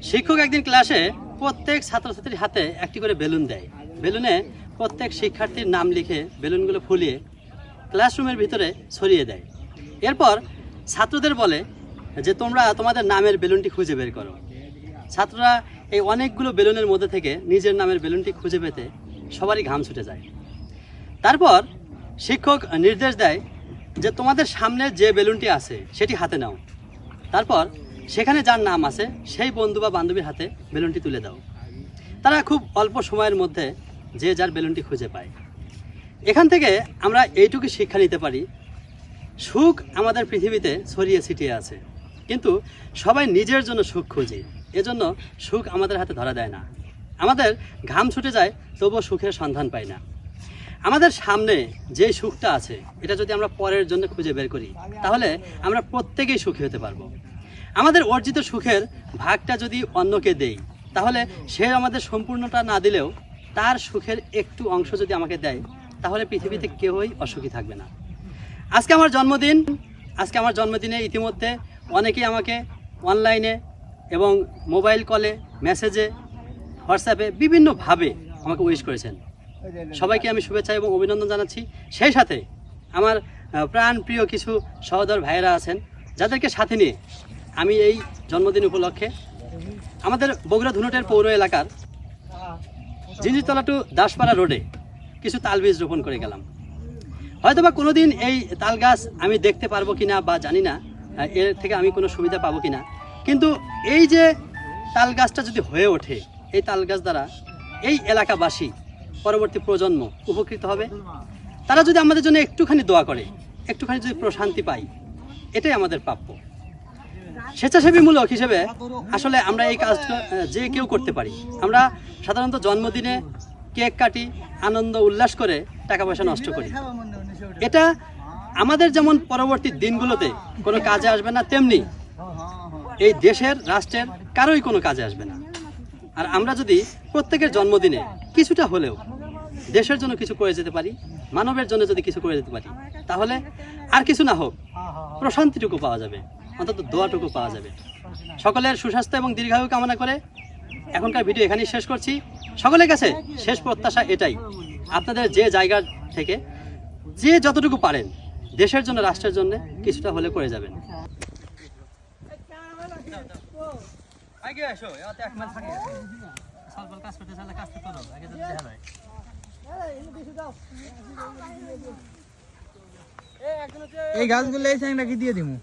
শিক্ষক একদিন ক্লাসে প্রত্যেক ছাত্রছাত্রীর হাতে একটি করে বেলুন দেয়। বেলুনে প্রত্যেক শিক্ষার্থীর নাম লিখে বেলুনগুলো ফুলিয়ে ক্লাসরুমের ভিতরে ছড়িয়ে দেয়। এরপর ছাত্রদের বলে যে তোমরা তোমাদের নামের বেলুনটি খুঁজে বের করো। ছাত্ররা এই অনেকগুলো বেলুনের মধ্যে থেকে নিজের নামের বেলুনটি খুঁজে পেতে সবারই ঘাম ছুটে যায়। তারপর শিক্ষক নির্দেশ দেয় যে তোমাদের সামনে যে বেলুনটি আছে সেটি হাতে নাও। তারপর সেখানে যার নাম আছে সেই বন্ধু বা বান্ধবীর হাতে বেলুনটি তুলে দাও। তারা খুব অল্প সময়ের মধ্যে যে যার বেলুনটি খুঁজে পায়। এখান থেকে আমরা এইটুকু শিক্ষা নিতে পারি, সুখ আমাদের পৃথিবীতে ছড়িয়ে ছিটিয়ে আছে, কিন্তু সবাই নিজের জন্য সুখ খুঁজি, এজন্য সুখ আমাদের হাতে ধরা দেয় না। আমাদের ঘাম ছুটে যায় তবুও সুখের সন্ধান পাই না। আমাদের সামনে যে সুখটা আছে এটা যদি আমরা পরের জন্য খুঁজে বের করি তাহলে আমরা প্রত্যেকেই সুখী হতে পারবো। আমাদের অর্জিত সুখের ভাগটা যদি অন্যকে দেই তাহলে সে আমাদের সম্পূর্ণটা না দিলেও তার সুখের একটু অংশ যদি আমাকে দেয় তাহলে পৃথিবীতে কেউই অসুখী থাকবে না। আজকে আমার জন্মদিনে ইতিমধ্যে অনেকেই আমাকে অনলাইনে এবং মোবাইল কলে, মেসেজে, হোয়াটসঅ্যাপে বিভিন্নভাবে আমাকে উইশ করেছেন। সবাইকে আমি শুভেচ্ছা এবং অভিনন্দন জানাচ্ছি। সেই সাথে আমার প্রাণ প্রিয় কিছু সহোদর ভাইয়েরা আছেন যাদেরকে সাথে নিয়ে আমি এই জন্মদিন উপলক্ষে আমাদের বগুড়া ধুনটের পৌর এলাকার জিঞ্জিরতলা টু দাসপাড়া রোডে কিছু তালবীজ রোপণ করে গেলাম। হয়তোবা কোনোদিন এই তাল গাছ আমি দেখতে পারবো কিনা বা জানি না এর থেকে আমি কোনো সুবিধা পাবো কিনা, কিন্তু এই যে তাল গাছটা যদি হয়ে ওঠে, এই তাল গাছ দ্বারা এই এলাকাবাসী পরবর্তী প্রজন্ম উপকৃত হবে। তারা যদি আমাদের জন্য একটুখানি দোয়া করে, একটুখানি যদি প্রশান্তি পাই, এটাই আমাদের প্রাপ্য। স্বেচ্ছাসেবীমূলক হিসেবে আসলে আমরা এই কাজটা যে কেউ করতে পারি। আমরা সাধারণত জন্মদিনে কেক কাটি, আনন্দ উল্লাস করে টাকা পয়সা নষ্ট করি। এটা আমাদের যেমন পরবর্তী দিনগুলোতে কোনো কাজে আসবে না, তেমনি এই দেশের, রাষ্ট্রের কারোই কোনো কাজে আসবে না। আর আমরা যদি প্রত্যেকের জন্মদিনে কিছুটা হলেও দেশের জন্য কিছু করে যেতে পারি, মানবের জন্য যদি কিছু করে যেতে পারি, তাহলে আর কিছু না হোক প্রশান্তিটুকু পাওয়া যাবে, অন্তত দোয়াটুকু পাওয়া যাবে। সকলের সুস্বাস্থ্য এবং দীর্ঘায়ু কামনা করে এখনকার ভিডিও এখানেই শেষ করছি। সকলের কাছে শেষ প্রত্যাশা এটাই, আপনাদের যে জায়গা থেকে যে যতটুকু পারেন দেশের জন্য, রাষ্ট্রের জন্য কিছুটা হলে করে যাবেন। এই গাছগুলো এই স্যাংটা কি দিয়ে দিমু?